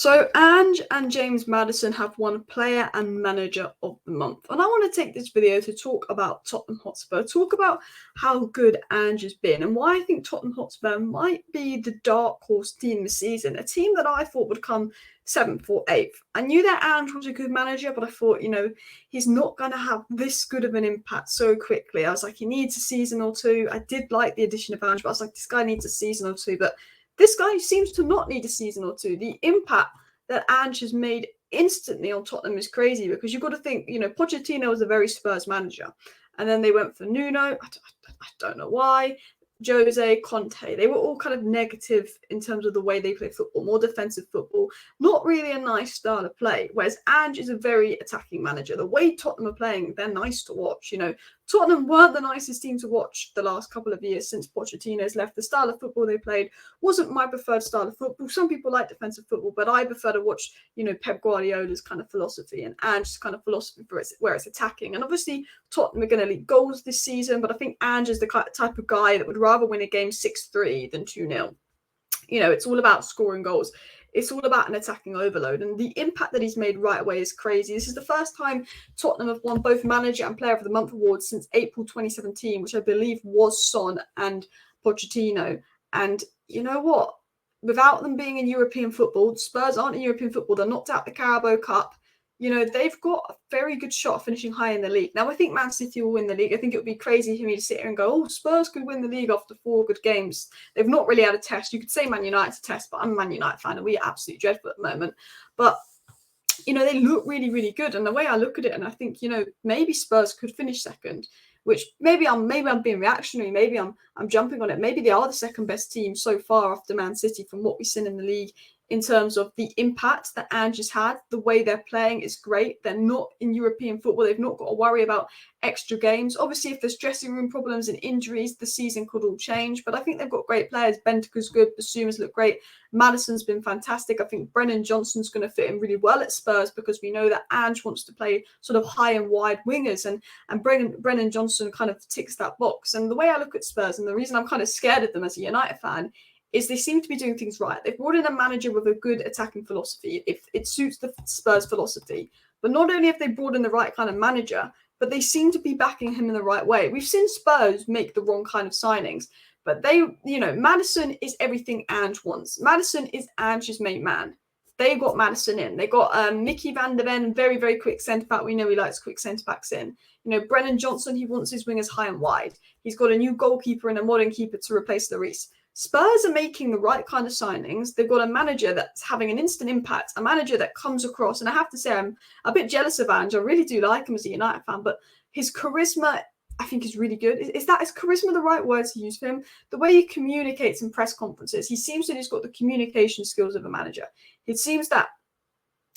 So Ange and James Maddison have won Player and Manager of the Month. And I want to take this video to talk about Tottenham Hotspur, talk about how good Ange has been and why I think Tottenham Hotspur might be the dark horse team this season, a team that I thought would come 7th or 8th. I knew that Ange was a good manager, but I thought, he's not going to have this good of an impact so quickly. I was like, he needs a season or two. I did like the addition of Ange, but I was like, this guy needs a season or two. But this guy seems to not need a season or two. The impact that Ange has made instantly on Tottenham is crazy, because you've got to think, Pochettino was a very Spurs manager. And then they went for Nuno. I don't know why. Jose, Conte, they were all kind of negative in terms of the way they play football, more defensive football, not really a nice style of play. Whereas Ange is a very attacking manager. The way Tottenham are playing, they're nice to watch. Tottenham weren't the nicest team to watch the last couple of years since Pochettino's left. The style of football they played wasn't my preferred style of football. Some people like defensive football, but I prefer to watch, Pep Guardiola's kind of philosophy and Ange's kind of philosophy where it's attacking. And obviously Tottenham are going to lead goals this season, but I think Ange is the type of guy that would rather win a game 6-3 than 2-0. It's all about scoring goals. It's all about an attacking overload. And the impact that he's made right away is crazy. This is the first time Tottenham have won both Manager and Player of the Month awards since April 2017, which I believe was Son and Pochettino. And you know what? Without them being in European football, Spurs aren't in European football. They're knocked out the Carabao Cup. They've got a very good shot of finishing high in the league. Now, I think Man City will win the league. I think it would be crazy for me to sit here and go, Spurs could win the league after 4 good games. They've not really had a test. You could say Man United's a test, but I'm a Man United fan and we are absolutely dreadful at the moment. But, they look really, really good. And the way I look at it, and I think, maybe Spurs could finish second, which maybe I'm being reactionary. Maybe I'm jumping on it. Maybe they are the second best team so far after Man City from what we've seen in the league. In terms of the impact that Ange has had, the way they're playing is great. They're not in European football. They've not got to worry about extra games. Obviously, if there's dressing room problems and injuries, the season could all change. But I think they've got great players. Bentaker's good. Basuma's look great. Maddison's been fantastic. I think Brennan Johnson's going to fit in really well at Spurs, because we know that Ange wants to play sort of high and wide wingers. And Brennan Johnson kind of ticks that box. And the way I look at Spurs, and the reason I'm kind of scared of them as a United fan, is they seem to be doing things right. They've brought in a manager with a good attacking philosophy. If it suits the Spurs philosophy. But not only have they brought in the right kind of manager, but they seem to be backing him in the right way. We've seen Spurs make the wrong kind of signings, but they, Maddison is everything Ange wants. Maddison is Ange's main man. They got Maddison in. They got Mickey van der Ven, very, very quick centre-back. We know he likes quick centre-backs in. Brennan Johnson, he wants his wingers high and wide. He's got a new goalkeeper and a modern keeper to replace Lloris. Spurs are making the right kind of signings. They've got a manager that's having an instant impact, a manager that comes across. And I have to say, I'm a bit jealous of Ange. I really do like him as a United fan, but his charisma, I think, is really good. Is charisma the right word to use for him? The way he communicates in press conferences, he seems that he's got the communication skills of a manager. It seems that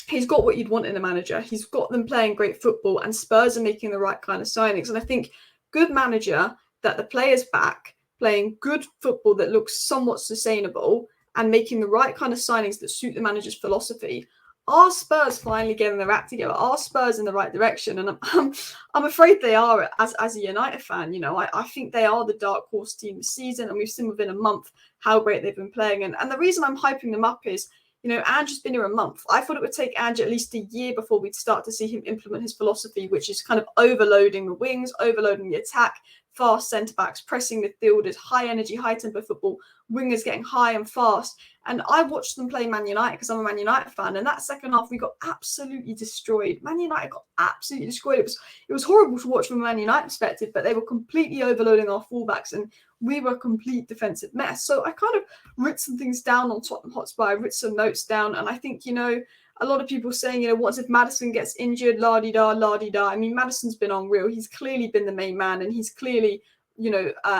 he's got what you'd want in a manager. He's got them playing great football, and Spurs are making the right kind of signings. And I think good manager that the players back, playing good football that looks somewhat sustainable and making the right kind of signings that suit the manager's philosophy. Are Spurs finally getting their act together? Are Spurs in the right direction? And I'm afraid they are as a United fan. I think they are the dark horse team this season, and we've seen within a month how great they've been playing. And the reason I'm hyping them up is, Ange has been here a month. I thought it would take Ange at least a year before we'd start to see him implement his philosophy, which is kind of overloading the wings, overloading the attack, fast centre-backs, pressing midfielders, high energy, high tempo football, wingers getting high and fast. And I watched them play Man United because I'm a Man United fan. And that second half, we got absolutely destroyed. Man United got absolutely destroyed. It was horrible to watch from a Man United perspective, but they were completely overloading our fullbacks and we were a complete defensive mess. So I kind of wrote some things down on Tottenham Hotspur. I wrote some notes down, and I think, a lot of people saying, what if Maddison gets injured, la-di-da, la-di-da. I mean, Maddison's been unreal. He's clearly been the main man, and he's clearly,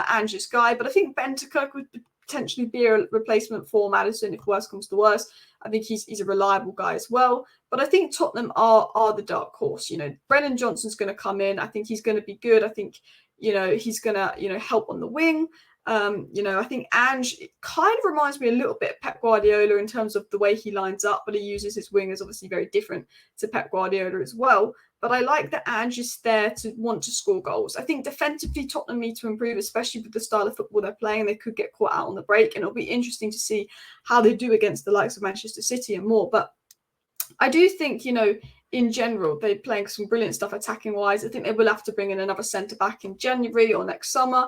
Ange's guy. But I think Bentaker could potentially be a replacement for Maddison if worse comes to worse. I think he's a reliable guy as well. But I think Tottenham are the dark horse. Brennan Johnson's going to come in. I think he's going to be good. I think, he's going to, help on the wing. I think Ange kind of reminds me a little bit of Pep Guardiola in terms of the way he lines up, but he uses his wingers obviously very different to Pep Guardiola as well. But I like that Ange is there to want to score goals. I think defensively Tottenham need to improve, especially with the style of football they're playing. They could get caught out on the break, and it'll be interesting to see how they do against the likes of Manchester City and more. But I do think, in general, they're playing some brilliant stuff attacking wise. I think they will have to bring in another centre back in January or next summer.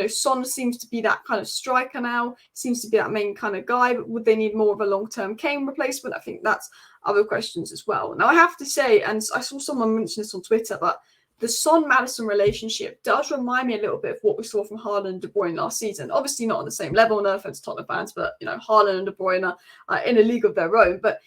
Son seems to be that kind of striker now, seems to be that main kind of guy. But would they need more of a long-term Kane replacement? I think that's other questions as well. Now, I have to say, and I saw someone mention this on Twitter, but the Son-Maddison relationship does remind me a little bit of what we saw from Haaland and De Bruyne last season. Obviously not on the same level, no offense to Tottenham fans, but, Haaland and De Bruyne are in a league of their own. But,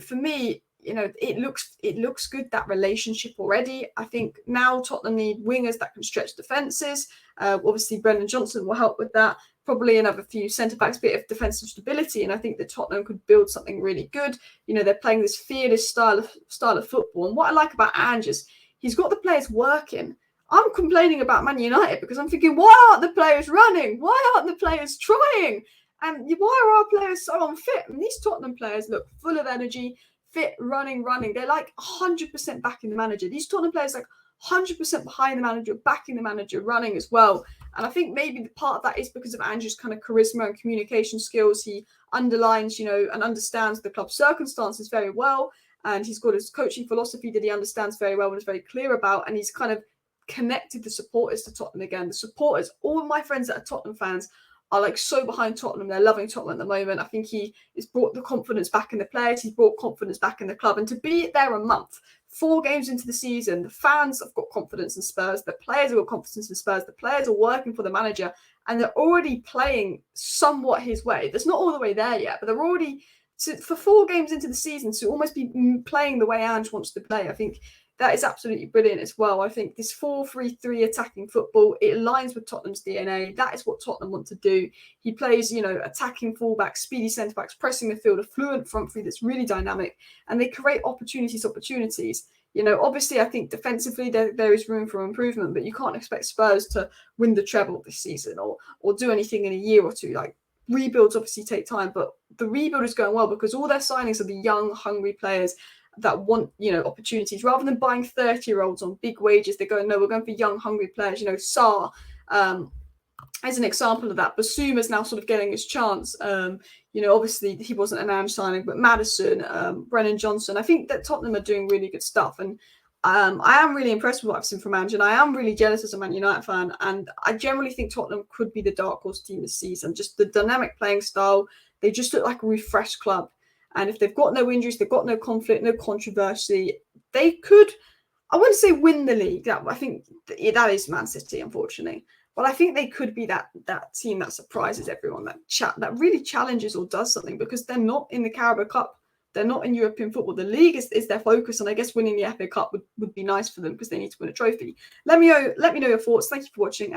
for me, it looks good, that relationship already. I think now Tottenham need wingers that can stretch defences. Obviously, Brendan Johnson will help with that. Probably another few centre-backs, bit of defensive stability. And I think that Tottenham could build something really good. They're playing this fearless style of football. And what I like about Ange is he's got the players working. I'm complaining about Man United because I'm thinking, why aren't the players running? Why aren't the players trying? And why are our players so unfit? And these Tottenham players look full of energy, fit, running. They're like 100% backing the manager. These Tottenham players like 100% behind the manager, backing the manager, running as well. And I think maybe the part of that is because of Ange's kind of charisma and communication skills. He underlines, and understands the club's circumstances very well. And he's got his coaching philosophy that he understands very well and is very clear about. And he's kind of connected the supporters to Tottenham again. The supporters, all of my friends that are Tottenham fans, are like so behind Tottenham. They're loving Tottenham at the moment. I think he has brought the confidence back in the players. He's brought confidence back in the club. And to be there a month, 4 games into the season, the fans have got confidence in Spurs. The players have got confidence in Spurs. The players are working for the manager and they're already playing somewhat his way. That's not all the way there yet, but they're already, for 4 games into the season, to almost be playing the way Ange wants to play. I think that is absolutely brilliant as well. I think this 4-3-3 attacking football, it aligns with Tottenham's DNA. That is what Tottenham want to do. He plays, attacking fullbacks, speedy centre-backs, pressing midfield, a fluent front three that's really dynamic, and they create opportunities. Obviously, I think defensively there is room for improvement, but you can't expect Spurs to win the treble this season or do anything in a year or two. Like, rebuilds obviously take time, but the rebuild is going well because all their signings are the young, hungry players that want, opportunities. Rather than buying 30-year-olds on big wages, they go, no, we're going for young, hungry players. Sarr as an example of that. Basuma's now sort of getting his chance. Obviously he wasn't an Ange signing, but Maddison, Brennan Johnson. I think that Tottenham are doing really good stuff. And I am really impressed with what I've seen from Ange, and I am really jealous as a Man United fan. And I generally think Tottenham could be the dark horse team this season. Just the dynamic playing style. They just look like a refreshed club. And if they've got no injuries, they've got no conflict, no controversy, they could, I wouldn't say win the league. I think that is Man City, unfortunately. But I think they could be that team that surprises everyone, that really challenges or does something, because they're not in the Carabao Cup. They're not in European football. The league is their focus. And I guess winning the FA Cup would be nice for them because they need to win a trophy. Let me know your thoughts. Thank you for watching.